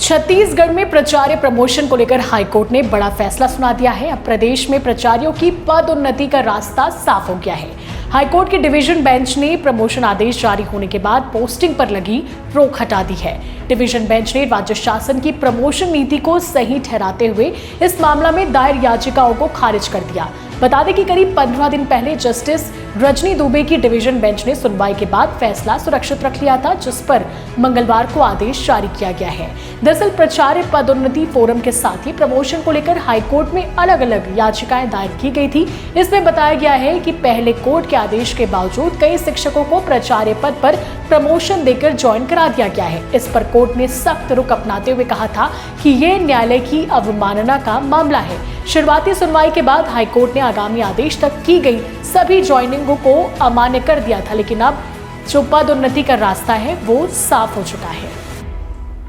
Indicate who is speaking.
Speaker 1: छत्तीसगढ़ में प्राचार्य प्रमोशन को लेकर हाईकोर्ट ने बड़ा फैसला सुना दिया है। अब प्रदेश में प्राचार्यों की पदोन्नति का रास्ता साफ हो गया है। हाईकोर्ट की डिवीजन बेंच ने प्रमोशन आदेश जारी होने के बाद पोस्टिंग पर लगी रोक हटा दी है। डिवीजन बेंच ने राज्य शासन की प्रमोशन नीति को सही ठहराते हुए इस मामला में दायर याचिकाओं को खारिज कर दिया। बता दें कि करीब 15 दिन पहले जस्टिस रजनी दुबे की डिवीजन बेंच ने सुनवाई के बाद फैसला सुरक्षित रख लिया था, जिस पर मंगलवार को आदेश जारी किया गया है। दरअसल प्राचार्य पदोन्नति फोरम के साथ ही प्रमोशन को लेकर हाईकोर्ट में अलग अलग याचिकाएं दायर की गई थी। इसमें बताया गया है कि पहले कोर्ट के आदेश के बावजूद कई शिक्षकों को प्राचार्य पद पर प्रमोशन देकर ज्वाइन करा दिया गया है। इस पर कोर्ट ने सख्त रुख अपनाते हुए कहा था कि ये न्यायालय की अवमानना का मामला है। शुरुआती सुनवाई के बाद हाईकोर्ट ने आगामी आदेश तक की गई सभी ज्वाइनिंगों को अमान्य कर दिया था, लेकिन अब जो पदोन्नति का रास्ता है वो साफ हो चुका है।